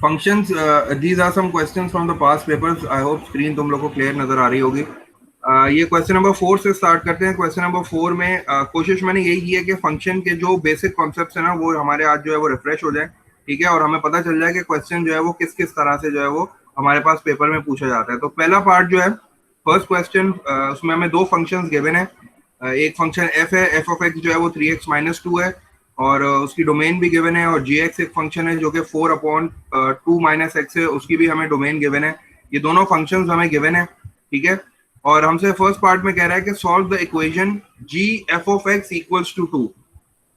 Functions, these are some questions from the past papers. I hope screen तुम लोग को clear नजर आ रही होगी। ये क्वेश्चन नंबर 4 से स्टार्ट करते हैं। क्वेश्चन नंबर 4 में कोशिश मैंने यही की है कि फंक्शन के जो बेसिक कॉन्सेप्ट्स है ना वो हमारे आज जो है वो रिफ्रेश हो जाए, ठीक है, और हमें पता चल जाए कि क्वेश्चन जो है वो किस किस तरह से जो है वो हमारे पास पेपर में पूछा जाता है। तो पहला पार्ट जो है फर्स्ट क्वेश्चन, उसमें हमें दो फंक्शंस गिवन है। एक फंक्शन एफ है, एफ ऑफ एक्स जो है वो 3x-2 है, और उसकी डोमेन भी गिवन है, और जी एक्स एक फंक्शन है जो कि 4/2 - x है, उसकी भी हमें डोमेन गिवन है। ये दोनों फंक्शंस हमें गिवन है, ठीक है। और हमसे फर्स्ट पार्ट में कह रहा है कि solve the equation G F of x equals to 2,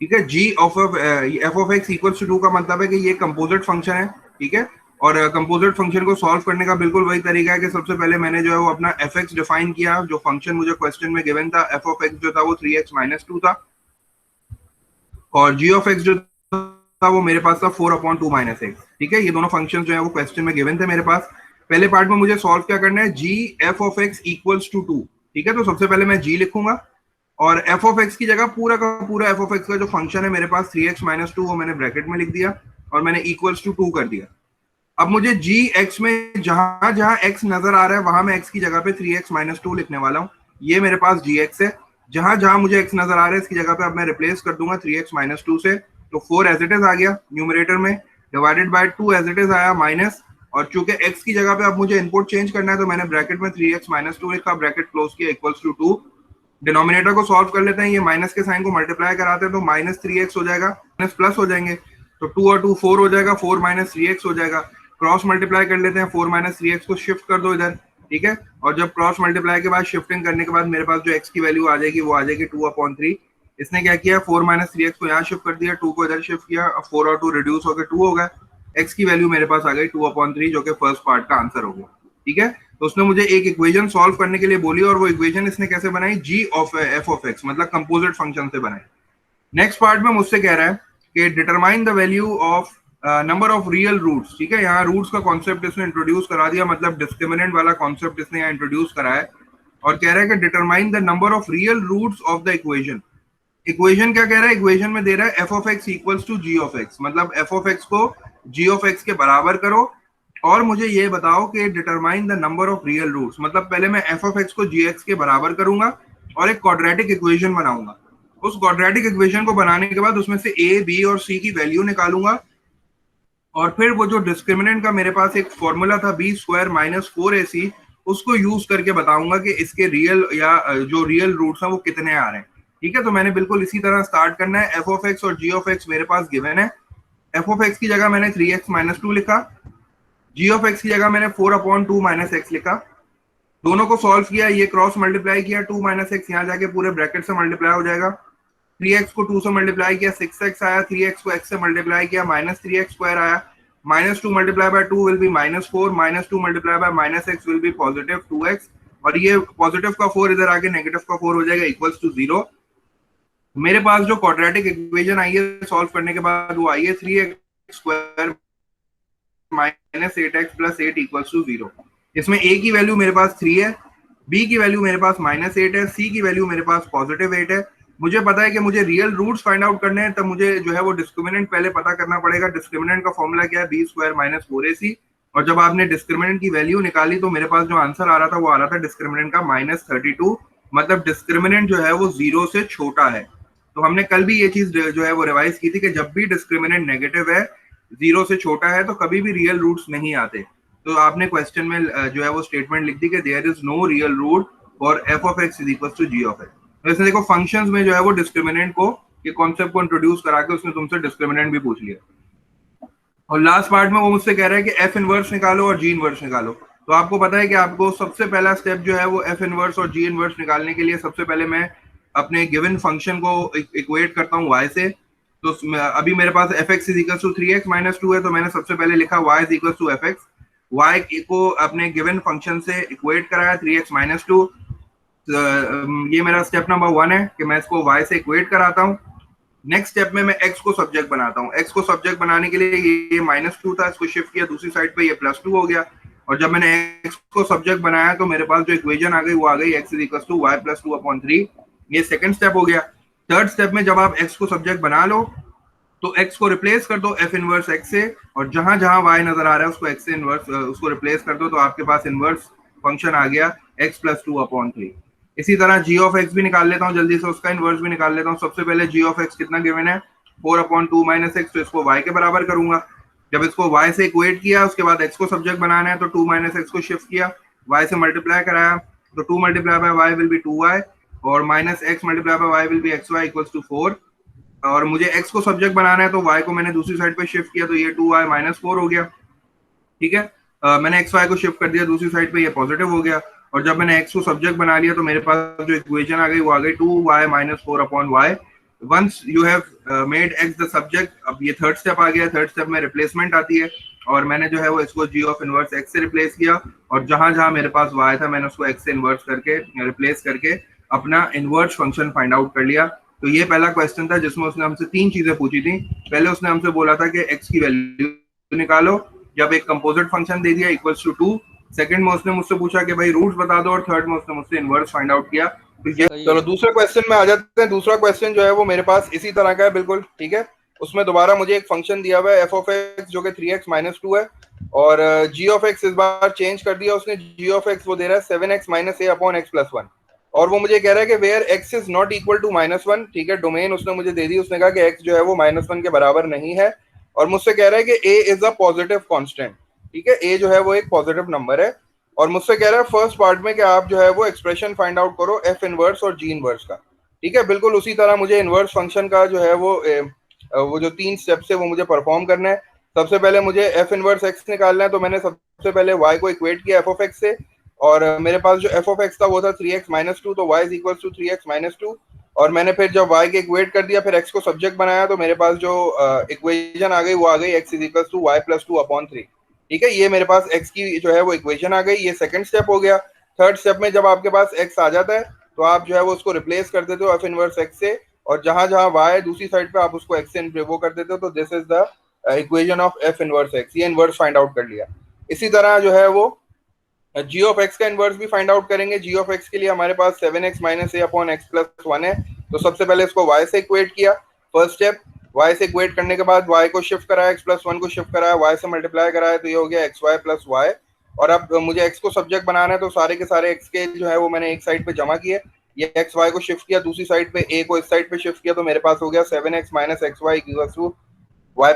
ठीक है। G of F of x equals to 2 का मतलब है कि ये कंपोजिट फंक्शन है, ठीक है। और कंपोजिट फंक्शन को सॉल्व करने का बिल्कुल वही तरीका है कि सबसे पहले मैंने जो है वो अपना एफ एक्स डिफाइन किया, जो फंक्शन मुझे क्वेश्चन में गिवन था। एफ ऑफ एक्स जो था वो 3x-2 था, और जी ऑफ एक्स जो था वो मेरे पास था 4/2 - x, ठीक है। ये दोनों फंक्शन जो है वो क्वेश्चन में गिवन थे मेरे पास। पहले पार्ट में मुझे सॉल्व क्या करना है, G F of x equals to 2, ठीक है। तो सबसे पहले मैं जी लिखूंगा, और एफ ऑफ एक्स की जगह पूरा का पूरा एफ ऑफ एक्स का जो फंक्शन है मेरे पास 3x-2 वो मैंने ब्रैकेट में लिख दिया, और मैंने इक्वल्स टू 2 कर दिया। अब मुझे जी एक्स में जहां जहां एक्स नजर आ रहा है वहां मैं एक्स की जगह पे 3x-2 लिखने वाला हूँ। ये मेरे पास जी एक्स है। जहां जहां मुझे एक्स नजर आ रहा है इसकी जगह पे अब मैं रिप्लेस कर दूंगा 3x-2 से। तो 4 एज इट इज आ गया न्यूमरेटर में, divided by 2 as it is आया माइनस, और चूंकि एक्स की जगह पे अब मुझे इनपुट चेंज करना है तो मैंने ब्रैकेट में 3x-2 लिखा, ब्रैकेट क्लोज किया, इक्वल्स टू 2। डिनोमिनेटर को सॉल्व कर लेते हैं, ये माइनस के साइन को मल्टीप्लाई कराते हैं तो -3x हो जाएगा, माइनस प्लस हो जाएंगे, तो 2 और 2 4 हो जाएगा, 4 - 3x हो जाएगा। क्रॉस मल्टीप्लाई कर लेते हैं, 4 - 3x को शिफ्ट कर दो इधर, ठीक है। और जब क्रॉस मल्टीप्लाई के बाद शिफ्टिंग करने के बाद मेरे पास जो x की वैल्यू आ जाएगी वो आ जाएगी 2/3। इसने क्या किया, 4 - 3x को यहाँ शिफ्ट कर दिया, 2 को इधर शिफ्ट किया, 4 और 2 रिड्यूस होकर 2 हो गया। x की वैल्यू मेरे पास आ गई 2/3, जो कि फर्स्ट पार्ट का आंसर हो गया, ठीक है। तो उसने मुझे एक इक्वेशन सॉल्व करने के लिए बोली, और वो इक्वेशन इसने कैसे बनाई, जी ऑफ एफ ऑफ एक्स, मतलब कंपोजिट फंक्शन से बनाई। नेक्स्ट पार्ट में मुझसे कह रहा है कि determine the value of number of real roots, ठीक है। यहाँ रूट्स का कॉन्सेप्ट इसने इंट्रोड्यूस करा दिया, मतलब डिस्क्रिमिनेंट वाला कॉन्सेप्ट इसने यहाँ इंट्रोड्यूस करा है, और कह रहा है कि determine the number of real roots of the equation. Equation क्या कह रहा है, इक्वेशन में दे रहा है f of x equals to g of x, मतलब एफ ऑफ एक्स को जी ऑफ एक्स के बराबर करो, और मुझे ये बताओ कि determine the number of real roots, मतलब पहले मैं एफ ऑफ एक्स को जी एक्स के बराबर करूंगा और एक क्वाड्रेटिक इक्वेशन बनाऊंगा। उस क्वाड्रेटिक इक्वेशन को बनाने के बाद उसमें से ए, बी और सी की वैल्यू निकालूंगा, और फिर वो जो डिस्क्रिमिनेंट का मेरे पास एक फॉर्मूला था b² - 4ac, उसको यूज करके बताऊंगा कि इसके रियल या जो रियल रूट्स हैं वो कितने आ रहे हैं, ठीक है। तो मैंने बिल्कुल इसी तरह स्टार्ट करना है। एफ ऑफ एक्स और जी ऑफ एक्स मेरे पास गिवन है। एफ ऑफ एक्स की जगह मैंने 3x-2 लिखा, जी ऑफ एक्स की जगह मैंने 4/2 - x लिखा। दोनों को सॉल्व किया, ये क्रॉस मल्टीप्लाई किया, 2 - x यहाँ जाके पूरे ब्रैकेट से मल्टीप्लाई हो जाएगा। 3x को 2 से मल्टीप्लाई किया 6x आया, 3x को x से मल्टीप्लाई किया -3x² आया, -2 × 2 will be -4, -2 × -x will be positive 2x, और ये पॉजिटिव का 4 इधर आके नेगेटिव का 4 हो जाएगा, इक्वल्स टू 0। मेरे पास जो क्वाड्रेटिक इक्वेशन आई है सॉल्व करने के बाद वो आई है 3x² -8x + 8 इक्वल्स टू 0। इसमें a की वैल्यू मेरे पास 3 है, b की वैल्यू मेरे पास -8 है, c की वैल्यू मेरे पास +8 है। मुझे पता है कि मुझे रियल रूट्स फाइंड आउट करने हैं, तब मुझे जो है वो डिस्क्रिमिनेंट पहले पता करना पड़ेगा। डिस्क्रिमिनेंट का फॉर्मूला क्या है, b² - 4ac, और जब आपने डिस्क्रिमिनेंट की वैल्यू निकाली तो मेरे पास जो आंसर आ रहा था वो आ रहा था डिस्क्रिमिनेंट का -32, मतलब डिस्क्रिमिनेंट जो है वो 0 से छोटा है। तो हमने कल भी ये चीज जो है वो रिवाइज की थी कि जब भी डिस्क्रिमिनेंट नेगेटिव है, 0 से छोटा है, तो कभी भी रियल रूट्स नहीं आते। तो आपने क्वेश्चन में जो है वो स्टेटमेंट लिख दी कि there is no real root for f of x is equal to g of x. वैसे देखो फंक्शंस में जो है वो डिस्क्रिमिनेंट को, ये कॉन्सेप्ट को इंट्रोड्यूस करा के उसने तुमसे डिस्क्रिमिनेंट भी पूछ लिया। और लास्ट पार्ट में वो मुझसे कह रहा है कि एफ इनवर्स निकालो और जी इनवर्स निकालो। तो आपको पता है कि आपको सबसे पहला स्टेप जो है वो एफ इनवर्स और जी इनवर्स निकालने के लिए सबसे पहले मैं अपने गिवन फंक्शन को इक्वेट करता हूँ y से। तो अभी मेरे पास F X is equal to 3x - 2 है, तो मैंने सबसे पहले लिखा y is equal to f x. y को अपने गिवन फंक्शन से इक्वेट कराया 3x - 2। ये मेरा स्टेप नंबर 1 है कि मैं इसको y से इक्वेट कराता हूँ। नेक्स्ट स्टेप में मैं x को सब्जेक्ट बनाता हूँ। x को सब्जेक्ट बनाने के लिए ये -2 था, इसको शिफ्ट किया दूसरी साइड पे, ये +2 हो गया। और जब मैंने x को सब्जेक्ट बनाया तो मेरे पास जो इक्वेशन आ गई वो आ गई x is equal to y + 2/3। ये सेकंड स्टेप हो गया। थर्ड स्टेप में जब आप x को सब्जेक्ट बना लो तो x को रिप्लेस कर दो f इनवर्स x से, और जहां जहां y नजर आ रहा है उसको x से इनवर्स उसको रिप्लेस कर दो, तो आपके पास इनवर्स फंक्शन आ गया x प्लस 2/3। इसी तरह g ऑफ x भी निकाल लेता हूँ जल्दी से, उसका इनवर्स भी निकाल लेता हूँ। सबसे पहले g ऑफ x कितना गिवन है, 4/2 माइनस एक्स, तो इसको y के बराबर करूंगा। जब इसको y से इक्वेट किया, उसके बाद x को सब्जेक्ट बनाना है, तो 2 माइनस एक्स को शिफ्ट किया, y से मल्टीप्लाई कराया, तो 2 multiply by y will be 2y, और minus x multiply by y will be xy equals to 4। और मुझे x को सब्जेक्ट बनाना है, तो y को मैंने दूसरी साइड पे शिफ्ट किया, तो ये 2y माइनस 4 हो गया। ठीक है, मैंने xy को शिफ्ट कर दिया दूसरी साइड पे, ये पॉजिटिव हो गया। और जब मैंने x को सब्जेक्ट बना लिया, तो मेरे पास जो इक्वेशन आ गई वो आ गई 2y minus 4/y। Once you have made x the subject, अब ये थर्ड स्टेप आ गया। थर्ड स्टेप में रिप्लेसमेंट आती है, और मैंने जो है वो इसको g ऑफ इनवर्स x से रिप्लेस किया, और जहां जहां मेरे पास y था मैंने उसको x से इनवर्स करके रिप्लेस करके अपना इनवर्स फंक्शन फाइंड आउट कर लिया। तो ये पहला क्वेश्चन था जिसमें उसने हमसे तीन चीजें पूछी थी। पहले उसने हमसे बोला था कि x की वैल्यू निकालो जब एक कंपोजिट फंक्शन दे दिया इक्वल्स टू 2। सेकंड में उसने मुझसे पूछा कि भाई रूट्स बता दो, और थर्ड में उसने मुझसे इनवर्स फाइंड आउट किया। तो ये चलो दूसरे क्वेश्चन में आ जाते हैं। दूसरा क्वेश्चन जो है वो मेरे पास इसी तरह का है बिल्कुल, ठीक है। उसमें दोबारा मुझे एक फंक्शन दिया हुआ है f ऑफ x जो कि 3x माइनस 2 है, और g ऑफ x इस बार चेंज कर दिया उसने। g ऑफ x वो दे रहा है 7x minus a upon x plus 1, और वो मुझे कह रहा है कि where x is not equal to -1, ठीक है। डोमेन उसने मुझे दे दी, उसने कहा कि x जो है वो -1 के बराबर नहीं है, और मुझसे कह रहा है कि a is a positive constant, ठीक है। a जो है वो एक पॉजिटिव नंबर है, और मुझसे कह रहा है फर्स्ट पार्ट में कि आप जो है वो एक्सप्रेशन फाइंड आउट करो f इनवर्स और g इनवर्स का, ठीक है। बिल्कुल उसी तरह मुझे इनवर्स फंक्शन का जो है वो जो 3 स्टेप्स है वो मुझे परफॉर्म करना है। सबसे पहले मुझे f इनवर्स x निकालना है, तो मैंने सबसे पहले y को इक्वेट किया f ऑफ x से, और मेरे पास जो f ऑफ x था वो था 3x माइनस 2, तो y is equal to 3x minus 2। और मैंने फिर जब y के इक्वेट कर दिया, फिर x को सब्जेक्ट बनाया, तो मेरे पास जो इक्वेशन आ गई वो आ गई x is equal to y plus 2/3, ठीक है। ये मेरे पास x की जो है वो इक्वेशन आ गई। ये सेकंड स्टेप हो गया। थर्ड स्टेप में जब आपके पास x आ जाता है, तो आप जो है वो उसको रिप्लेस कर देते हो f इनवर्स x से, और जहां जहां y दूसरी साइड पे आप उसको x से वो कर देते हो, तो this is the equation of f inverse x। ये इनवर्स फाइंड आउट कर लिया। इसी तरह जो है वो g ऑफ x का इनवर्स भी फाइंड आउट करेंगे। g ऑफ x के लिए हमारे पास 7x minus a upon x plus 1 है, तो सबसे पहले इसको y से इक्वेट किया, फर्स्ट स्टेप। y से इक्वेट करने के बाद y को शिफ्ट कराया, x प्लस 1 को शिफ्ट कराया, y से मल्टीप्लाई कराया, तो ये हो गया xy प्लस y। और अब मुझे x को सब्जेक्ट बनाना है, तो सारे के सारे x के जो है वो मैंने एक साइड पे जमा किए। ये एक्स वाई को शिफ्ट किया दूसरी साइड पे, a को इस साइड पे शिफ्ट किया, तो मेरे पास हो गया 7x minus x y equals to y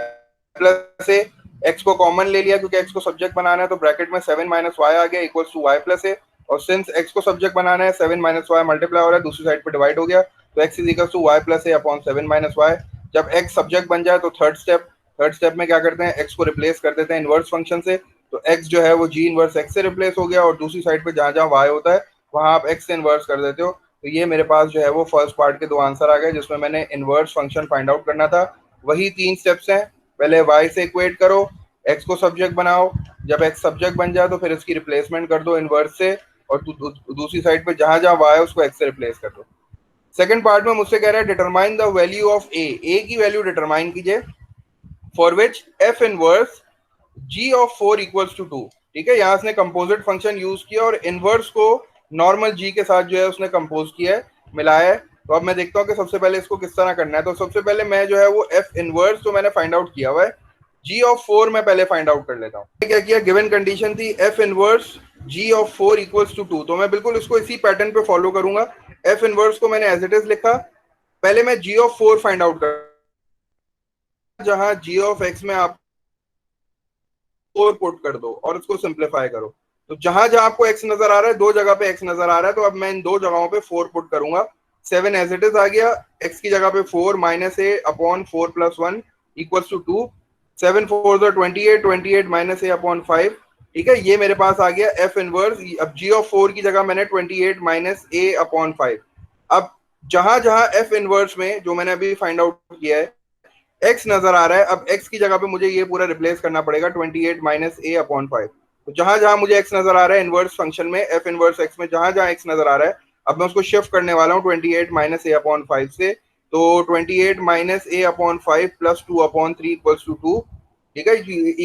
plus a। x को कॉमन ले लिया क्योंकि x को सब्जेक्ट बनाना है, तो ब्रैकेट में 7 माइनस वाई आ गया equals to y plus a। और सिंस x को सब्जेक्ट बनाना है, 7 माइनस वाई मल्टीप्लाई हो रहा है, दूसरी साइड पे डिवाइड हो गया, तो x is equals to y plus a upon 7 minus y. जब x सब्जेक्ट बन जाए, तो थर्ड स्टेप में क्या करते हैं, x को रिप्लेस कर देते हैं इनवर्स फंक्शन से, तो x जो है वो g इनवर्स x से रिप्लेस हो गया, और दूसरी साइड पे जहां जहां y होता है वहां आप x से इनवर्स कर देते हो। तो ये मेरे पास जो है वो फर्स्ट पार्ट के दो आंसर आ गए, जिसमें मैंने इनवर्स फंक्शन फाइंड आउट करना था। वही 3 स्टेप्स हैं। पहले y से इक्वेट करो, x को सब्जेक्ट बनाओ, जब x सब्जेक्ट बन जाए तो फिर इसकी रिप्लेसमेंट कर दो इनवर्स से, और दूसरी साइड पे जहां जहां y है उसको x से रिप्लेस कर दो। सेकंड पार्ट में मुझसे कह रहा है determine the value of a की वैल्यू डिटरमाइन कीजिए, for which f inverse g of 4 equals to 2, ठीक है। यहाँ उसने कंपोजिट फंक्शन यूज किया और इनवर्स को नॉर्मल g के साथ जो है उसने कंपोज किया है, मिलाया है। तो अब मैं देखता हूँ कि सबसे पहले इसको किस तरह करना है। तो सबसे पहले मैं जो है वो f इनवर्स तो मैंने फाइंड आउट किया हुआ है, g ऑफ 4 मैं पहले फाइंड आउट कर लेता हूँ। क्या किया, गिवन कंडीशन थी f inverse g of 4 equals to 2, तो मैं बिल्कुल इसको इसी पैटर्न पे फॉलो करूंगा। f इनवर्स को मैंने एज इट इज लिखा, पहले मैं g ऑफ 4 फाइंड आउट कर, जहां g ऑफ x में आप 4 पुट कर दो और उसको सिंप्लीफाई करो। तो जहां जहां आपको x नजर आ रहा है, दो जगह पे x नजर आ रहा है, तो अब मैं इन दो जगहों पे 4 पुट करूंगा। 7 एज इट इज आ गया, x की जगह पे 4 minus a upon 4 plus 1 equals to 2। 7 4 28, 28 minus a upon 5, ठीक है। ये मेरे पास आ गया f इनवर्स। अब g ऑफ 4 की जगह मैंने 28 माइनस a अपॉन 5। अब जहां जहां f इनवर्स में जो मैंने अभी फाइंड आउट किया है x नजर आ रहा है, अब x की जगह पे मुझे ये पूरा रिप्लेस करना पड़ेगा 28 माइनस a अपॉन 5। तो जहां जहां मुझे x नजर आ रहा है इनवर्स फंक्शन में, f इनवर्स x में जहां जहां x नजर आ रहा है, अब मैं उसको शिफ्ट करने वाला हूँ 28 माइनस a अपॉन 5 से। तो 28 minus a upon 5 plus 2 upon 3 equals to 2, ठीक है।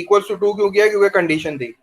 इक्वल्स टू 2 क्यों किया, क्योंकि कंडीशन थी।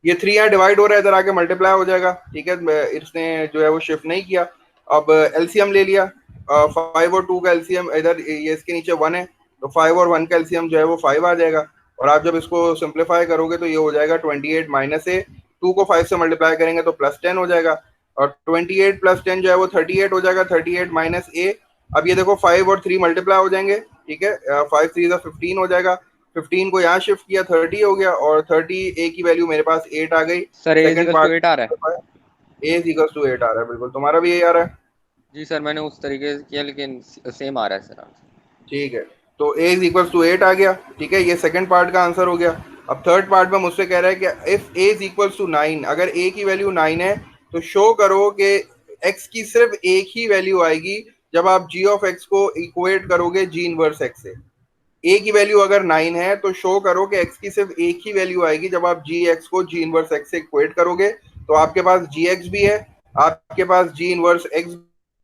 ये 3 यहाँ डिवाइड हो रहा है, इधर आके मल्टीप्लाई हो जाएगा, ठीक है। इसने जो है वो शिफ्ट नहीं किया। अब एलसीएम ले लिया, 5 और 2 का एलसीएम, इधर ये इसके नीचे 1 है, तो 5 और 1 का एलसीएम जो है वो 5 आ जाएगा। और आप जब इसको सिंप्लीफाई करोगे तो ये हो जाएगा 28 माइनस ए, 2 को 5 से मल्टीप्लाई करेंगे तो प्लस 10 हो जाएगा, और 28 प्लस 10 जो है वो 38 हो जाएगा, 38 माइनस ए। अब ये देखो 5 और 3 मल्टीप्लाई हो जाएंगे, ठीक है, 5 3 15 हो जाएगा, 15 को यहाँ शिफ्ट किया 30 हो गया, और 30 ए की वैल्यू मेरे पास 8 आ गई। Sir A second equals to part 8 आ रहा है। ए इक्वल्स टू 8 आ रहा है, बिल्कुल तुम्हारा भी यही आ रहा है। जी सर मैंने उस तरीके से किया लेकिन सेम आ रहा है सर आंसर। ठीक है, तो ए इज इक्वल टू 8 आ गया, ठीक है, ये सेकंड पार्ट का आंसर हो गया। अब थर्ड पार्ट में मुझसे कह रहा है कि if A is equal to 9, अगर ए की वैल्यू 9 है तो शो करो कि एक्स की सिर्फ एक ही वैल्यू आएगी जब आप जी ऑफ एक्स को इक्वेट करोगे जी इनवर्स एक्स से। ए की वैल्यू अगर 9 है तो शो करो कि एक्स की सिर्फ एक ही वैल्यू आएगी जब आप जी एक्स को जी इनवर्स एक्स से इक्वेट करोगे। तो आपके पास जी एक्स भी है, आपके पास जी इनवर्स एक्स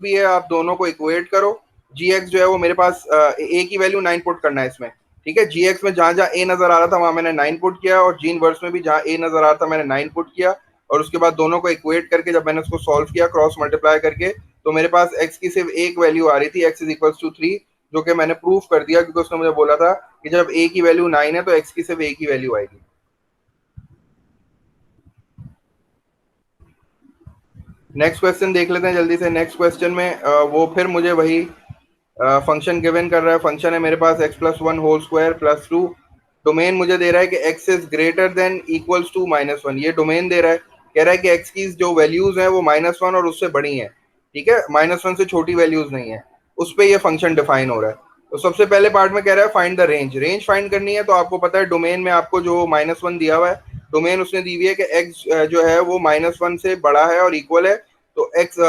भी है, आप दोनों को इक्वेट करो। जी एक्स जो है वो मेरे पास ए की वैल्यू 9 पुट करना है इसमें, ठीक है। जी एक्स में जहां जहां ए नजर आ रहा था वहां मैंने 9 पुट किया, और जी इनवर्स में भी जहां ए नजर आ रहा था मैंने 9 पुट किया, और उसके बाद दोनों को इक्वेट करके जब मैंने उसको सॉल्व किया क्रॉस मल्टीप्लाई करके, तो मेरे पास एक्स की सिर्फ एक वैल्यू आ रही थी, एक्स इज इक्वल टू 3, जो कि मैंने प्रूफ कर दिया क्योंकि उसने मुझे बोला था कि जब ए की वैल्यू 9 है तो एक्स की सिर्फ ए की वैल्यू आएगी। नेक्स्ट क्वेश्चन देख लेते हैं जल्दी से। नेक्स्ट क्वेश्चन में वो फिर मुझे वही फंक्शन गिवन कर रहा है। फंक्शन है मेरे पास x plus one whole square plus two. Domain मुझे दे रहा है कि x is greater than equals to minus one, ये डोमेन दे रहा है। कह रहा है कि एक्स की जो वैल्यूज हैं वो माइनस वन और उससे बड़ी हैं, ठीक है, माइनस वन से छोटी वैल्यूज नहीं है, उस पर ये फंक्शन डिफाइन हो रहा है। तो सबसे पहले पार्ट में कह रहा है find the range, range find करनी है। तो आपको पता है डोमेन में आपको जो माइनस वन दिया हुआ है, डोमेन उसने दी हुई है कि एक्स जो है वो माइनस वन से बड़ा है और इक्वल है, तो एक्स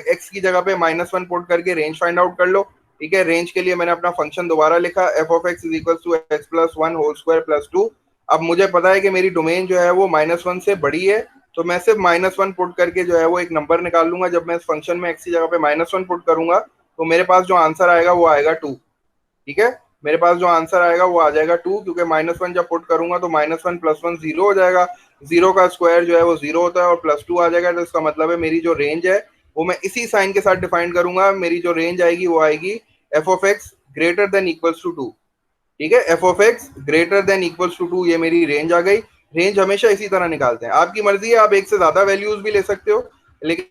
एक्स की जगह पे माइनस वन पुट करके रेंज फाइंड आउट कर लो, ठीक है। रेंज के लिए मैंने अपना फंक्शन दोबारा लिखा, f of x is equal to x plus one whole square plus two. अब मुझे पता है कि मेरी डोमेन जो है वो माइनस वन से बड़ी है, तो मैं सिर्फ माइनस वन पुट करके जो है वो एक नंबर निकाल लूंगा। जब मैं इस फंक्शन में एक्स की जगह पे माइनस वन पुट करूंगा तो मेरे पास जो आंसर आएगा वो आएगा टू, ठीक है। मेरे पास जो आंसर आएगा वो आ जाएगा टू, क्योंकि माइनस वन जब पुट करूंगा तो minus one plus one zero हो जाएगा, जीरो का स्क्वायर जो है वो जीरो होता है और प्लस टू आ जाएगा। तो इसका मतलब है मेरी जो रेंज है वो मैं इसी साइन के साथ डिफाइन करूंगा। मेरी जो रेंज आएगी वो आएगी f of x greater than equals to two, ठीक है। F of x greater than equals to two, ये मेरी रेंज आ गई। रेंज हमेशा इसी तरह निकालते हैं, आपकी मर्जी है, आप एक से ज्यादा वैल्यूज भी ले सकते हो, लेकिन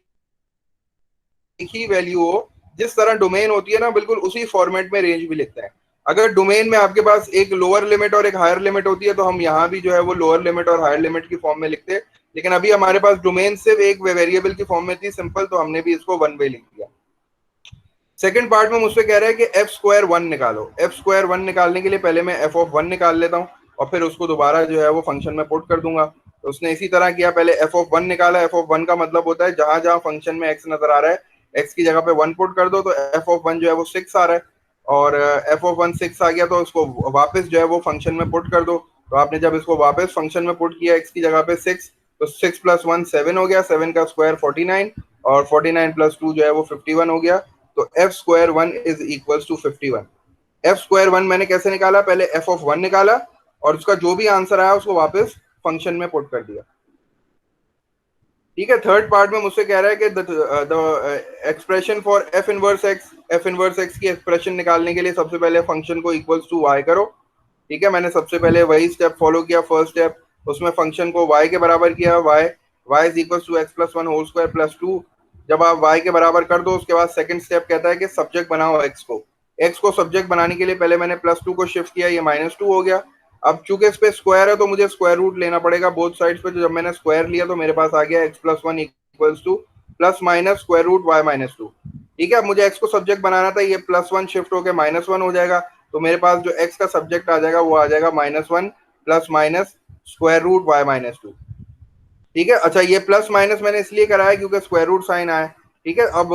एक ही वैल्यू हो, जिस तरह डोमेन होती है ना बिल्कुल उसी फॉर्मेट में रेंज भी लिखते हैं। अगर डोमेन में आपके पास एक लोअर लिमिट और एक हायर लिमिट होती है तो हम यहाँ भी जो है वो लोअर लिमिट और हायर लिमिट की फॉर्म में लिखते हैं, लेकिन अभी हमारे पास डोमेन सिर्फ एक वेरिएबल की फॉर्म में थी सिंपल, तो हमने भी इसको वन वे लिख दिया। सेकंड पार्ट में मुझसे कह रहा है कि एफ स्क्वायर वन निकालो। एफ स्क्वायर वन निकालने के लिए पहले मैं एफ ऑफ वन निकाल लेता हूँ और फिर उसको दोबारा जो है वो फंक्शन में पुट कर दूंगा। तो उसने इसी तरह किया, पहले एफ ऑफ वन निकाला। एफ ऑफ वन का मतलब होता है जहां जहां फंक्शन में एक्स नजर आ रहा है एक्स की जगह पे वन पुट कर दो, तो एफ ऑफ वन जो है वो सिक्स आ रहा है, और एफ ऑफ वन सिक्स आ गया तो उसको वापस जो है वो फंक्शन में पुट कर दो। तो आपने जब इसको वापस फंक्शन में पुट किया एक्स की जगह पे सिक्स, तो सिक्स प्लस वन सेवन हो गया, सेवन का स्क्वायर 49, और 49 प्लस टू जो है वो 51 हो गया। तो f square one is equal to 51। F square one मैंने कैसे निकाला, पहले एफ ऑफ वन निकाला और उसका जो भी आंसर आया उसको वापस फंक्शन में पुट कर दिया, ठीक है। थर्ड पार्ट में मुझसे कह रहा है कि the expression for F inverse x, F inverse x की एक्सप्रेशन निकालने के लिए सबसे पहले फंक्शन को इक्वल्स टू वाई करो, ठीक है। मैंने सबसे पहले वही स्टेप फॉलो किया, फर्स्ट स्टेप, उसमें फंक्शन को y के बराबर किया, y is equal to x plus one whole square plus two. जब आप y के बराबर कर दो उसके बाद सेकंड स्टेप कहता है कि सब्जेक्ट बनाओ x को सब्जेक्ट बनाने के लिए पहले मैंने प्लस टू को शिफ्ट किया, ये माइनस टू हो गया। अब चूंकि इस पे स्क्वायर है तो मुझे स्क्वायर रूट लेना पड़ेगा बोथ साइड्स पे, तो जब मैंने स्क्वायर लिया तो मेरे पास आ गया x plus one equals to plus minus square root y minus two, ठीक है। अब मुझे एक्स को सब्जेक्ट बनाना था, ये प्लस वन शिफ्ट होकर माइनस वन हो जाएगा, तो मेरे पास जो एक्स का सब्जेक्ट आ जाएगा वो आ जाएगा minus one plus minus square root y minus two, ठीक है। अच्छा, ये प्लस माइनस मैंने इसलिए कराया क्योंकि स्क्वायर रूट साइन आया, ठीक है। अब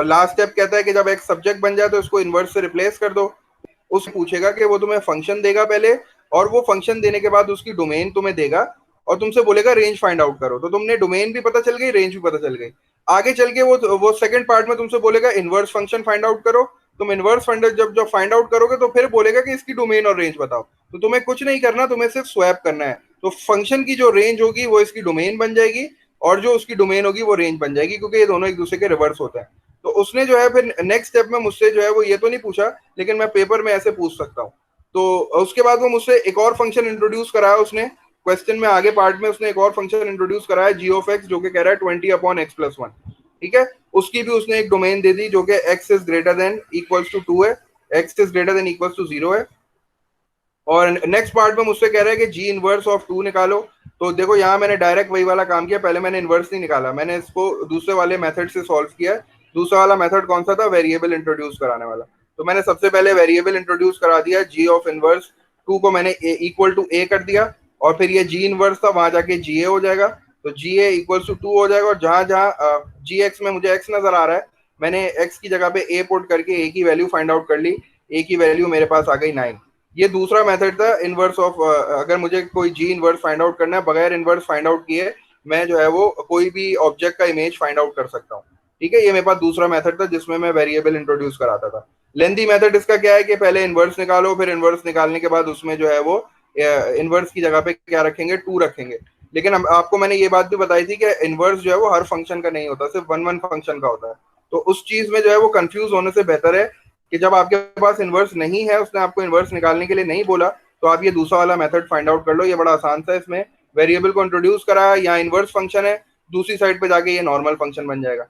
लास्ट स्टेप कहता है कि जब एक्स सब्जेक्ट बन जाए तो इसको इनवर्स से रिप्लेस कर दो। उस पूछेगा कि वो तुम्हें फंक्शन देगा पहले, और वो फंक्शन देने के बाद उसकी डोमेन तुम्हें देगा और तुमसे बोलेगा रेंज फाइंड आउट करो। तो तुमने डोमेन भी पता चल गई, रेंज भी पता चल गई। आगे चल के वो सेकंड पार्ट में तुमसे बोलेगा इनवर्स फंक्शन फाइंड आउट करो। तुम इनवर्स फंक्शन जब जब फाइंड आउट करोगे तो फिर बोलेगा कि इसकी डोमेन और रेंज बताओ। तो तुम्हें कुछ नहीं करना, तुम्हें सिर्फ स्वैप करना है। तो फंक्शन की जो रेंज होगी वो इसकी डोमेन बन जाएगी और जो उसकी डोमेन होगी वो रेंज बन जाएगी, क्योंकि ये दोनों एक दूसरे के रिवर्स होते हैं। तो उसने जो है फिर नेक्स्ट स्टेप में मुझसे जो है वो ये तो नहीं पूछा, लेकिन मैं पेपर में ऐसे पूछ सकता हूँ। तो उसके बाद वो मुझसे एक और फंक्शन इंट्रोड्यूस कराया उसने क्वेश्चन में, आगे पार्ट में उसने एक और फंक्शन इंट्रोड्यूस कराया जी ऑफ एक्स, जो कि कह रहा है 20/x+1। ठीक है, उसकी भी उसने एक डोमेन दे दी जो कि x is greater than equals to 2 है, x is greater than equals to 0 है। और नेक्स्ट पार्ट में मुझसे कह रहा है कि जी इनवर्स ऑफ 2 निकालो। तो देखो यहाँ मैंने डायरेक्ट वही वाला काम किया, पहले मैंने इनवर्स नहीं निकाला, मैंने इसको दूसरे वाले मेथड से सॉल्व किया। दूसरा वाला मेथड कौन सा था, वेरिएबल इंट्रोड्यूस कराने वाला। तो मैंने सबसे पहले वेरिएबल इंट्रोड्यूस करा दिया, जी ऑफ इनवर्स 2 को मैंने इक्वल टू ए कर दिया, और फिर ये जी इनवर्स था वहां जाके जी ए हो जाएगा, तो जी ए इक्वल टू 2 हो जाएगा। और जहां जहां जी एक्स में मुझे एक्स नजर आ रहा है, मैंने एक्स की जगह पे ए पुट करके ए की वैल्यू फाइंड आउट कर ली, ए की वैल्यू मेरे पास आ गई 9। ये दूसरा मेथड था इनवर्स ऑफ, अगर मुझे कोई जी इनवर्स फाइंड आउट करना है बगैर इनवर्स फाइंड आउट किए, मैं जो है वो कोई भी ऑब्जेक्ट का इमेज फाइंड आउट कर सकता हूँ। ठीक है, ये मेरे पास दूसरा मेथड था जिसमें मैं वेरिएबल इंट्रोड्यूस कराता था। लेंथी मेथड इसका क्या है कि पहले इनवर्स निकालो, फिर इनवर्स निकालने के बाद उसमें जो है वो इनवर्स की जगह पे क्या रखेंगे, 2 रखेंगे। लेकिन आपको मैंने ये बात भी बताई थी कि इनवर्स जो है वो हर फंक्शन का नहीं होता, सिर्फ वन फंक्शन का होता है। तो उस चीज में जो है वो कंफ्यूज होने से बेहतर है कि जब आपके पास इनवर्स नहीं है, उसने आपको इनवर्स निकालने के लिए नहीं बोला, तो आप ये दूसरा वाला मेथड फाइंड आउट कर लो। ये बड़ा आसान सा, इसमें वेरिएबल को इंट्रोड्यूस करा, यहाँ इनवर्स फंक्शन है, दूसरी साइड पे जाके ये नॉर्मल फंक्शन बन जाएगा।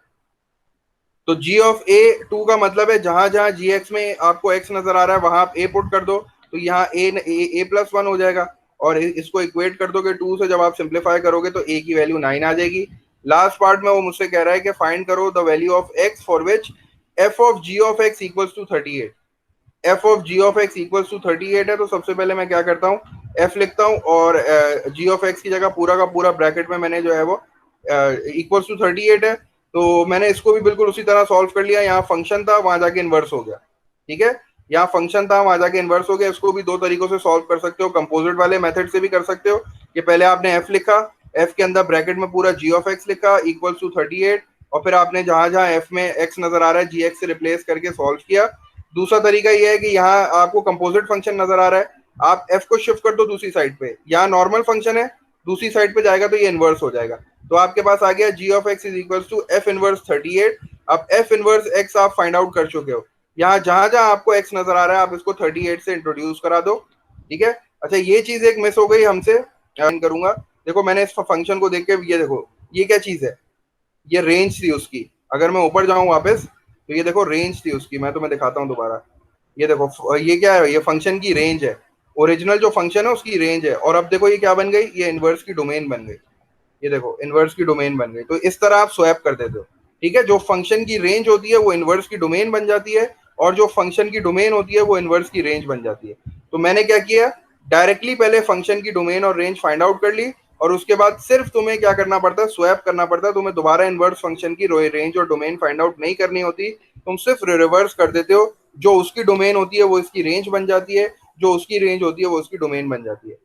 तो जी ऑफ ए 2 का मतलब है जहां जहां जी एक्स में आपको एक्स नजर आ रहा है वहां आप ए पुट कर दो, तो यहाँ ए+1 हो जाएगा। और इसको इक्वेट कर दोगे 2 से, जब आप सिंप्लीफाई करोगे तो ए की वैल्यू 9 आ जाएगी। लास्ट पार्ट में वो मुझसे कह रहा है कि फाइंड करो the value of x for which f of g of x equals to 38। F of g of x equals to 38 है, तो सबसे पहले मैं क्या करता हूँ, एफ लिखता हूँ, और जी ऑफ एक्स की जगह पूरा का पूरा ब्रैकेट में मैंने जो है वो इक्वल्स टू 38 है, तो मैंने इसको भी बिल्कुल उसी तरह सॉल्व कर लिया। यहाँ फंक्शन था, वहां जाके इन्वर्स हो गया। ठीक है, यहाँ फंक्शन था, वहां जाके इन्वर्स हो गया। इसको भी दो तरीकों से सॉल्व कर सकते हो, कंपोजिट वाले मेथड से भी कर सकते हो कि पहले आपने एफ लिखा, एफ के अंदर ब्रैकेट में पूरा जी ऑफ एक्स लिखा इक्वल्स टू 38, और फिर आपने जहां जहां एफ में एक्स नजर आ रहा है जी एक्स से रिप्लेस करके सॉल्व किया। दूसरा तरीका यह है कि यहाँ आपको कंपोजिट फंक्शन नजर आ रहा है, आप एफ को शिफ्ट कर दो दूसरी साइड पे, यहाँ नॉर्मल फंक्शन है, दूसरी साइड पे जाएगा तो ये इन्वर्स हो जाएगा। तो आपके पास आ गया g of x is equal to f inverse 38। अब एफ इनवर्स एक्स आप फाइंड आउट कर चुके हो, यहाँ जहां जहां आपको एक्स नजर आ रहा है आप इसको 38 से इंट्रोड्यूस करा दो। ठीक है, अच्छा ये चीज एक मिस हो गई हमसे, करूंगा। देखो मैंने इस फंक्शन को देख के, ये देखो ये क्या चीज है, ये रेंज थी उसकी। अगर मैं ऊपर जाऊं वापस तो ये देखो रेंज थी उसकी, मैं तुम्हें दिखाता हूँ दोबारा। ये देखो ये क्या है, ये फंक्शन की रेंज है, ओरिजिनल जो फंक्शन है उसकी रेंज है। और अब देखो ये क्या बन गई, ये इनवर्स की डोमेन बन गई। ये देखो इनवर्स की डोमेन बन गई। तो इस तरह आप स्वैप कर देते हो। ठीक है, जो फंक्शन की रेंज होती है वो इनवर्स की डोमेन बन जाती है, और जो फंक्शन की डोमेन होती है वो इनवर्स की रेंज बन जाती है। तो मैंने क्या किया, डायरेक्टली पहले फंक्शन की डोमेन और रेंज फाइंड आउट कर ली, और उसके बाद सिर्फ तुम्हें क्या करना पड़ता है, स्वैप करना पड़ता है। तुम्हें दोबारा इनवर्स फंक्शन की रेंज और डोमेन फाइंड आउट नहीं करनी होती, तुम सिर्फ रिवर्स कर देते हो। जो उसकी डोमेन होती है वो इसकी रेंज बन जाती है, जो उसकी रेंज होती है वो उसकी डोमेन बन जाती है।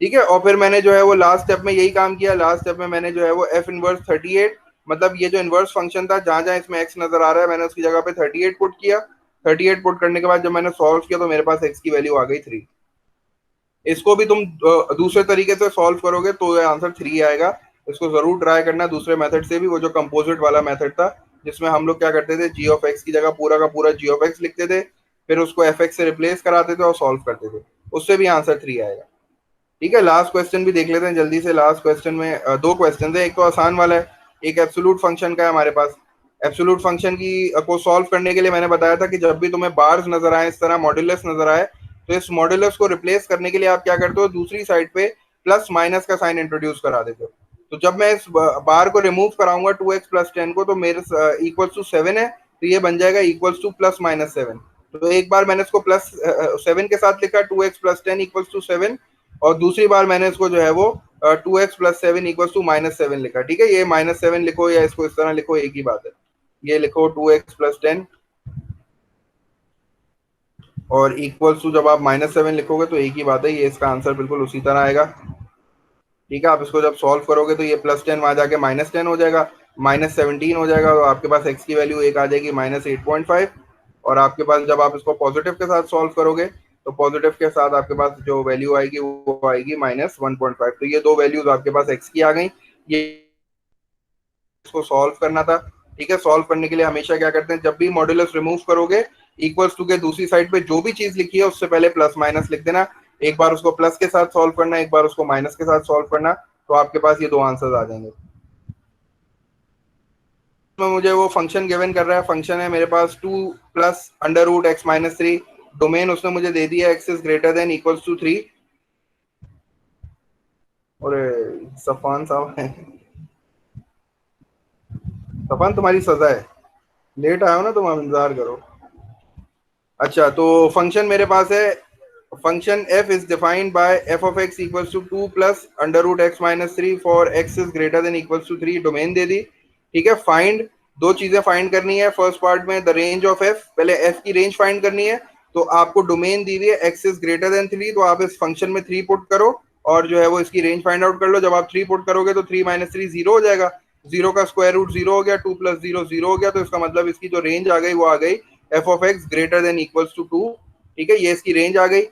ठीक है, और फिर मैंने जो है वो लास्ट स्टेप में यही काम किया। लास्ट स्टेप में मैंने जो है वो एफ इनवर्स 38, मतलब ये जो इनवर्स फंक्शन था जहां जहां इसमें एक्स नजर आ रहा है मैंने उसकी जगह पे 38 पुट किया। 38 पुट करने के बाद जब मैंने सॉल्व किया तो मेरे पास एक्स की वैल्यू आ गई 3। इसको भी तुम दूसरे तरीके से सॉल्व करोगे तो आंसर 3 आएगा। इसको जरूर ट्राई करना दूसरे मेथड से भी, वो जो कंपोजिट वाला मेथड था जिसमें हम लोग क्या करते थे, जी ऑफ एक्स की जगह पूरा का पूरा जी ऑफ एक्स लिखते थे, फिर उसको एफ एक्स से रिप्लेस कराते थे और सॉल्व करते थे, उससे भी आंसर 3 आएगा। ठीक है, लास्ट क्वेश्चन भी देख लेते हैं जल्दी से। लास्ट क्वेश्चन में दो क्वेश्चन है, एक तो आसान वाला है, एक एब्सोल्यूट फंक्शन का है हमारे पास। एब्सोल्यूट फंक्शन की को सॉल्व करने के लिए मैंने बताया था कि जब भी तुम्हें बार्स नजर आए, इस तरह मॉड्यूलस नजर आए, तो इस मॉड्यूलस को रिप्लेस करने के लिए आप क्या करते हो, दूसरी साइड पे प्लस माइनस का साइन इंट्रोड्यूस करा देते हो। तो जब मैं इस बार को रिमूव कराऊंगा 2x+10 को, तो मेरे इक्वल्स टू 7 है, तो ये बन जाएगा इक्वल्स टू +-7। तो एक बार मैंने इसको +7 के साथ लिखा, 2x+10 इक्वल्स टू 7, और दूसरी बार मैंने इसको जो है वो 2x+7 इक्वल्स टू -7 लिखा। ठीक है, ये -7 लिखो या इसको इस तरह लिखो, एक ही बात है। ये लिखो 2x+10 और इक्वल्स टू, जब आप -7 लिखोगे तो एक ही बात है, ये इसका आंसर बिल्कुल उसी तरह आएगा। ठीक है, आप इसको जब सॉल्व करोगे तो ये +10 वहां जाके -10 हो जाएगा, -17 हो जाएगा, तो आपके पास x की वैल्यू एक आ जाएगी -8.5। और आपके पास जब आप इसको पॉजिटिव के साथ सॉल्व करोगे तो पॉजिटिव के साथ आपके पास जो वैल्यू आएगी वो आएगी -1.5। तो ये दो वैल्यूज आपके पास x की आ गई, ये इसको सॉल्व करना था। ठीक है, सॉल्व करने के लिए हमेशा क्या करते हैं, जब भी मॉड्यूलस रिमूव करोगे इक्वल्स टू के दूसरी साइड पे जो भी चीज लिखी है उससे पहले प्लस माइनस लिख देना। एक बार उसको प्लस के साथ सॉल्व करना, एक बार उसको माइनस के साथ सॉल्व करना, तो आपके पास ये दो आंसर्स आ जाएंगे। तो मुझे वो फंक्शन गिवन कर रहा है, फंक्शन है मेरे पास 2 + √x - 3, डोमेन उसने मुझे दे दिया x is greater than equals to 3। और सफान साहब है, सफान तुम्हारी सजा है, लेट आए हो ना तुम, अब इंतजार करो। अच्छा, तो फंक्शन मेरे पास है, function f is defined by f of x equals to 2 + √x - 3 for x is greater than equals to 3, domain दे दी। ठीक है, फाइंड, दो चीजें फाइंड करनी है फर्स्ट पार्ट में, द रेंज ऑफ f, पहले f की रेंज फाइंड करनी है। तो आपको डोमेन दी हुई है x इज ग्रेटर देन 3, तो आप इस फंक्शन में 3 पुट करो और जो है वो इसकी रेंज फाइंड आउट कर लो। जब आप 3 पुट करोगे तो 3 - 3 0 हो जाएगा, 0 का स्क्वायर रूट 0 हो गया, 2 + 0 0 हो गया, तो इसका मतलब इसकी जो रेंज आ गई वो आ गई f of x greater than equals to 2। ठीक है, ये इसकी रेंज आ गई।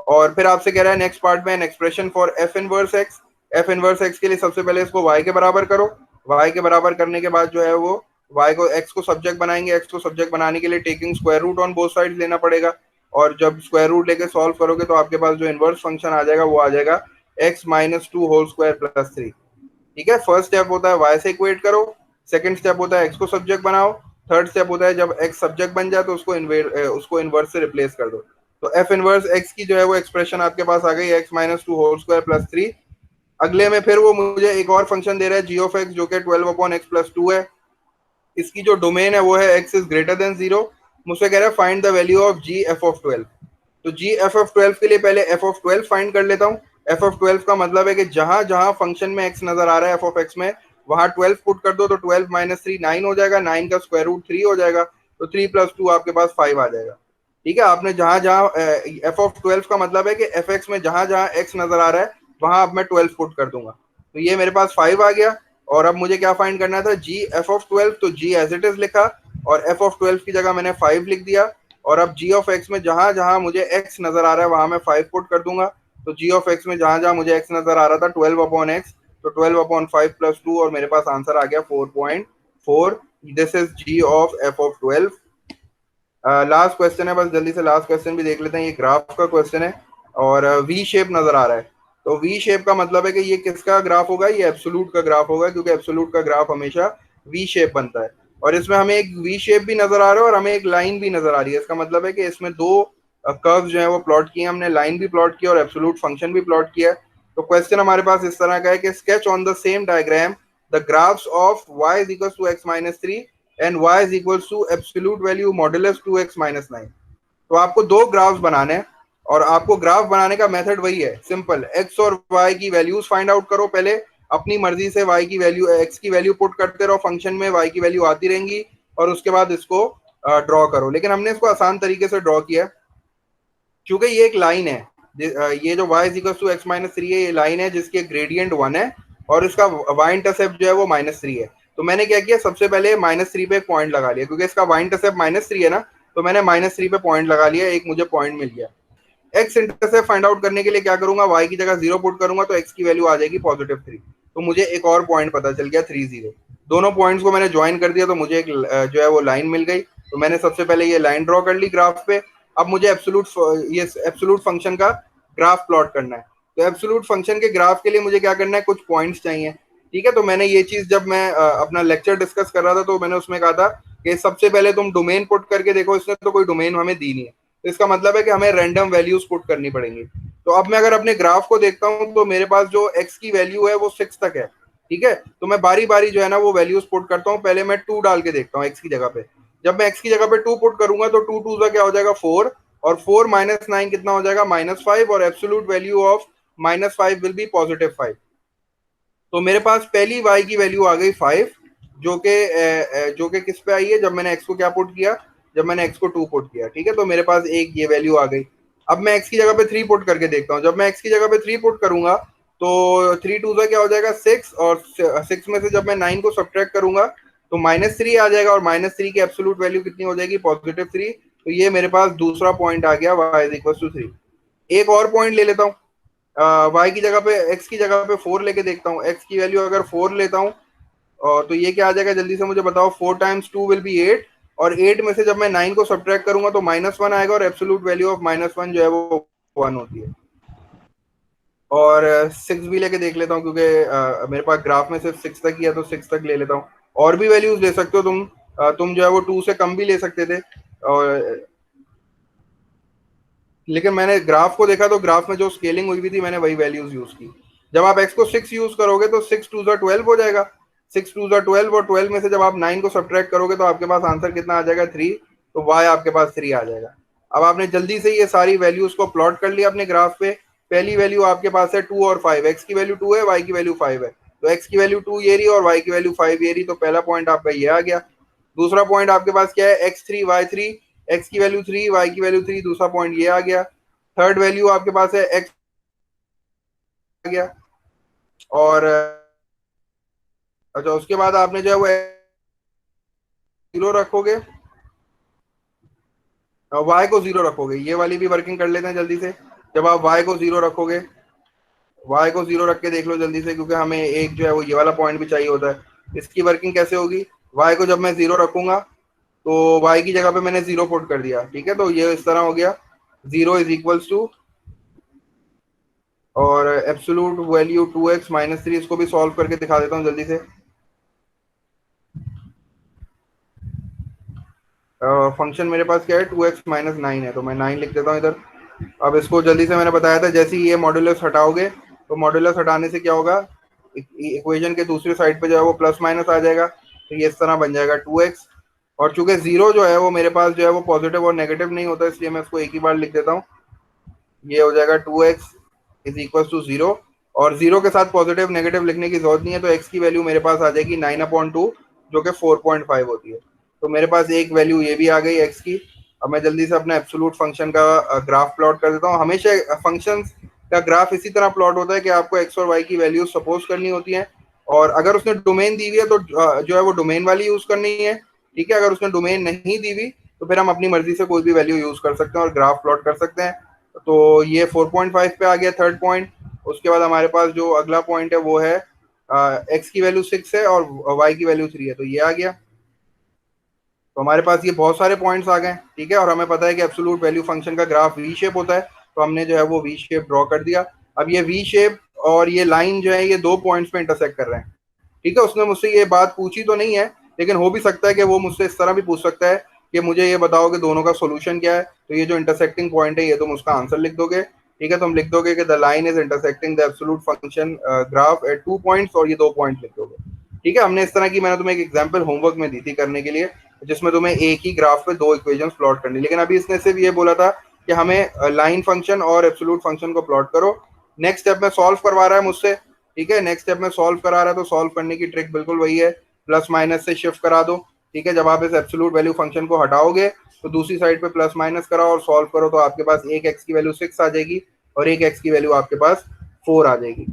और फिर आपसे कह रहा है नेक्स्ट पार्ट में an expression for f inverse x, f inverse x के लिए सबसे पहले इसको y के बराबर करो, y के बराबर करने के बाद जो है वो y को x को सब्जेक्ट बनाएंगे, x को सब्जेक्ट बनाने के लिए taking square root on both side लेना पड़ेगा, और जब स्क्वायर रूट लेके सॉल्व करोगे तो आपके पास जो इनवर्स फंक्शन आ जाएगा वो आ जाएगा x - 2 होल स्क्वायर प्लस 3। ठीक है, फर्स्ट स्टेप होता है y से इक्वेट करो, सेकंड स्टेप होता है x को सब्जेक्ट बनाओ, थर्ड स्टेप होता है जब x सब्जेक्ट बन जाए तो उसको इनवर्स से रिप्लेस कर दो। तो f इनवर्स x की जो है वो एक्सप्रेशन आपके पास आ गई x - 2 होल स्क्वायर प्लस 3। अगले में फिर वो मुझे एक और फंक्शन दे रहा है g ऑफ x जो कि 12/x+2 है, इसकी जो डोमेन है वो है x इज ग्रेटर देन 0। मुझसे कह रहा है find the value of g f of 12। तो g f ऑफ 12 के लिए पहले f ऑफ 12 फाइंड कर लेता हूँ। f ऑफ 12 का मतलब है कि जहां जहां फंक्शन में x नजर आ रहा है f ऑफ x में, वहां 12 पुट कर दो तो 12 - 3 9 हो जाएगा, 9 का स्क्वायर रूट 3 हो जाएगा, तो 3 + 2 आपके पास 5 आ जाएगा। ठीक है, आपने जहां जहां f ऑफ 12 का मतलब है कि fx में जहां जहां x नजर आ रहा है वहां अब मैं 12 पुट कर दूंगा, तो ये मेरे पास 5 आ गया। और अब मुझे क्या फाइंड करना था, g f ऑफ 12, तो g एज इट इज लिखा और f ऑफ 12 की जगह मैंने 5 लिख दिया। और अब g ऑफ x में जहां जहां मुझे x नजर आ रहा है वहां मैं 5 पुट कर दूंगा, तो g ऑफ x में जहां जहां मुझे x नजर आ रहा था 12/x, तो 12/5 + 2, और मेरे पास आंसर आ गया 4.4। This is g of f of 12। Last question है, बस जल्दी से लास्ट क्वेश्चन भी देख लेते हैं। ये ग्राफ का क्वेश्चन है और वी शेप नजर आ रहा है, तो वी शेप का मतलब है कि ये किसका ग्राफ होगा, ये एब्सोल्यूट का ग्राफ होगा, क्योंकि एब्सोल्यूट का ग्राफ हमेशा वी शेप बनता है। और इसमें हमें एक वी शेप भी नजर आ रहा है और हमें एक लाइन भी नजर आ रही है, इसका मतलब है कि इसमें दो कर्व जो है वो प्लॉट किए, हमने लाइन भी प्लॉट किया और एब्सोल्यूट फंक्शन भी प्लॉट किया है। तो क्वेश्चन हमारे पास इस तरह का है कि sketch on the same diagram the graphs of y is equal to x - 3 and y is equal to absolute value modulus 2x - 9। तो आपको दो ग्राफ्स बनाने हैं और आपको ग्राफ बनाने का मेथड वही है, सिंपल, x और y की वैल्यूज फाइंड आउट करो पहले, अपनी मर्जी से y की वैल्यू x की वैल्यू पुट करते रहो फंक्शन में, y की वैल्यू आती रहेंगी, और उसके बाद इसको ड्रॉ करो। लेकिन हमने इसको आसान तरीके से ड्रॉ किया क्योंकि ये एक लाइन है, ये जो y is equal to x - 3 है, ये लाइन है जिसके ग्रेडियंट 1 है और इसका y इंटरसेप्ट जो है वो -3 है। तो मैंने क्या किया, सबसे पहले -3 पे एक पॉइंट लगा लिया, क्योंकि इसका y इंटरसेप्ट -3 है ना, तो मैंने -3 पे पॉइंट लगा लिया, एक मुझे पॉइंट मिल गया। एक्स इंटरसेप्ट फाइंड आउट करने के लिए क्या करूंगा, y की जगह 0 पुट करूंगा तो x की वैल्यू आ जाएगी +3, तो मुझे एक और पॉइंट पता चल गया 3 0। दोनों पॉइंट्स को मैंने ज्वाइन कर दिया तो मुझे एक जो है वो लाइन मिल गई। तो मैंने सबसे पहले ये लाइन ड्रॉ कर ली ग्राफ पे। अब मुझे एब्सोल्यूट फंक्शन का ग्राफ प्लॉट करना है, तो एब्सोल्यूट फंक्शन के ग्राफ के लिए मुझे क्या करना है, कुछ पॉइंट्स चाहिए। ठीक है, तो मैंने ये चीज जब मैं अपना लेक्चर डिस्कस कर रहा था तो मैंने उसमें कहा था कि सबसे पहले तुम डोमेन पुट करके देखो, इसने तो कोई डोमेन हमें दी नहीं है, तो इसका मतलब है कि हमें रैंडम वैल्यूज पुट करनी पड़ेंगी। तो अब मैं अगर अपने ग्राफ को देखता हूं तो मेरे पास जो x की वैल्यू है वो 6 तक है। ठीक है, तो मैं बारी बारी जो है ना वो वैल्यूज पुट करता हूँ, पहले मैं 2 डाल के देखता हूँ x की जगह पे। जब मैं x की जगह पे 2 पुट करूंगा तो 2 2 का क्या हो जाएगा 4, और 4 - 9 कितना हो जाएगा -5, और absolute value of -5 will be +5। तो मेरे पास पहली y की वैल्यू आ गई 5, जो कि किस पे आई है, जब मैंने x को क्या पुट किया, जब मैंने x को 2 पुट किया। ठीक है, तो मेरे पास एक ये वैल्यू आ गई। अब मैं x की जगह पे 3 पुट करके देखता हूँ, जब मैं x की जगह पे 3 पुट करूंगा तो 3 2 का क्या हो जाएगा 6, और 6 में से जब मैं 9 को सब्ट्रैक्ट करूंगा तो -3 आ जाएगा, और -3 की एब्सोल्यूट वैल्यू कितनी हो जाएगी +3। तो ये मेरे पास दूसरा पॉइंट आ गया y = 3। एक और पॉइंट ले लेता हूँ, y की जगह पे x की जगह पे 4 लेके देखता हूँ, x की वैल्यू अगर 4 लेता हूँ और तो ये क्या आ जाएगा, जल्दी से मुझे बताओ। 4 टाइम्स 2 विल बी 8, और 8 में से जब मैं 9 को सब्ट्रैक्ट करूंगा तो -1 आएगा, और एब्सोल्यूट वैल्यू ऑफ -1 जो है वो 1 होती है। और 6 भी लेके देख लेता हूँ, क्योंकि मेरे पास ग्राफ में सिर्फ 6 तक ही है, तो 6 तक ले लेता हूँ। और भी वैल्यूज ले सकते हो तुम, तुम जो है वो 2 से कम भी ले सकते थे, और लेकिन मैंने ग्राफ को देखा तो ग्राफ में जो स्केलिंग हुई भी थी मैंने वही वैल्यूज यूज की। जब आप x को 6 यूज करोगे तो 6 2 ज़ा 12 हो जाएगा। 6 2 ज़ा 12, और 12 में से जब आप 9 को सब्ट्रैक्ट करोगे तो आपके पास आंसर कितना आ जाएगा, 3। तो y आपके पास 3 आ जाएगा। अब आपने जल्दी से ये सारी वैल्यूज को प्लॉट कर लिया अपने ग्राफ पे। पहली वैल्यू आपके पास है 2 और 5, x की वैल्यू 2 है, y की वैल्यू 5 है, तो x की वैल्यू 2 ये रही और y की वैल्यू 5 ये रही, तो पहला पॉइंट आपका ये आ गया। दूसरा पॉइंट आपके पास क्या है, x3 y3, x की वैल्यू 3 y की वैल्यू 3, दूसरा पॉइंट ये आ गया। थर्ड वैल्यू आपके पास है x आ गया, और अच्छा उसके बाद आपने जो है वो 0 रखोगे, y को 0 रखोगे। ये वाली भी वर्किंग कर लेते हैं जल्दी से। जब आप y को 0 रखोगे, y को 0 रख के देख लो जल्दी से, क्योंकि हमें एक जो है वो ये वाला पॉइंट भी चाहिए होता है। इसकी वर्किंग कैसे होगी, y को जब मैं 0 रखूंगा तो y की जगह पे मैंने 0 पुट कर दिया, ठीक है। तो ये इस तरह हो गया, 0 इज इक्वल्स टू, और एब्सोल्यूट वैल्यू 2x - 3, इसको भी सॉल्व करके दिखा देता हूँ जल्दी से। फंक्शन मेरे पास क्या है, 2x - 9 है, तो मैं 9 लिख देता हूँ इधर। अब इसको जल्दी से मैंने बताया था, जैसे ही ये मॉड्यूलस हटाओगे तो मॉड्यूलस हटाने से क्या होगा, इक्वेशन के दूसरी साइड पे जो है वो प्लस माइनस आ जाएगा, तो ये इस तरह बन जाएगा 2x। और चूंकि 0 जो है वो मेरे पास जो है वो पॉजिटिव और नेगेटिव नहीं होता, इसलिए मैं इसको एक ही बार लिख देता हूँ। ये हो जाएगा 2x इज इक्वल टू 0, और 0 के साथ पॉजिटिव नेगेटिव लिखने की जरूरत नहीं है, तो x की वैल्यू मेरे पास आ जाएगी 9/2, जो कि 4.5 होती है। तो मेरे पास एक वैल्यू ये भी आ गई x की। अब मैं जल्दी से अपने एब्सोल्यूट फंक्शन का ग्राफ प्लॉट कर देता हूँ। हमेशा फंक्शंस का ग्राफ इसी तरह प्लॉट होता है कि आपको x और y की वैल्यू सपोज करनी होती है, और अगर उसने डोमेन दी हुई है तो जो है वो डोमेन वाली यूज करनी है, ठीक है। अगर उसने डोमेन नहीं दी हुई तो फिर हम अपनी मर्जी से कोई भी वैल्यू यूज कर सकते हैं और ग्राफ प्लॉट कर सकते हैं। तो ये 4.5 पे आ गया थर्ड पॉइंट। उसके बाद हमारे पास जो अगला पॉइंट है वो है x की वैल्यू 6 है और y की वैल्यू 3 है, तो ये आ गया। तो हमारे पास ये बहुत सारे पॉइंट्स आ गए, ठीक है। और हमें पता है कि एब्सोल्यूट वैल्यू फंक्शन का ग्राफ वी शेप होता है, तो हमने जो है वो वी शेप ड्रॉ कर दिया। अब ये वी शेप और ये लाइन जो है ये दो पॉइंट्स पे इंटरसेक्ट कर रहे हैं, ठीक है। उसने मुझसे ये बात पूछी तो नहीं है, लेकिन हो भी सकता है कि वो मुझसे इस तरह भी पूछ सकता है कि मुझे ये बताओ कि दोनों का सोल्यूशन क्या है। तो ये जो इंटरसेक्टिंग पॉइंट है ये तुम उसका आंसर लिख दोगे, ठीक है। तुम लिख दोगे कि the line is intersecting the absolute function graph at 2 points, और ये 2 पॉइंट लिख दोगे, ठीक है। हमने इस तरह की, मैंने तुम्हें एक एग्जांपल होमवर्क में दी थी करने के लिए, जिसमें तुम्हें एक ही ग्राफ पे दो इक्वेशंस प्लॉट करनी, लेकिन अभी इसने सिर्फ ये बोला था कि हमें लाइन फंक्शन और एब्सोल्यूट फंक्शन को प्लॉट करो। नेक्स्ट स्टेप में सॉल्व करवा रहा है मुझसे, ठीक है। नेक्स्ट स्टेप में सॉल्व करा रहा है, तो सॉल्व करने की ट्रिक बिल्कुल वही है, प्लस माइनस से शिफ्ट करा दो, ठीक है। जब आप इस एब्सोल्यूट वैल्यू फंक्शन को हटाओगे तो दूसरी साइड पे प्लस माइनस कराओ और सॉल्व करो, तो आपके पास एक x की वैल्यू 6 आ जाएगी और एक x की वैल्यू आपके पास 4 आ जाएगी।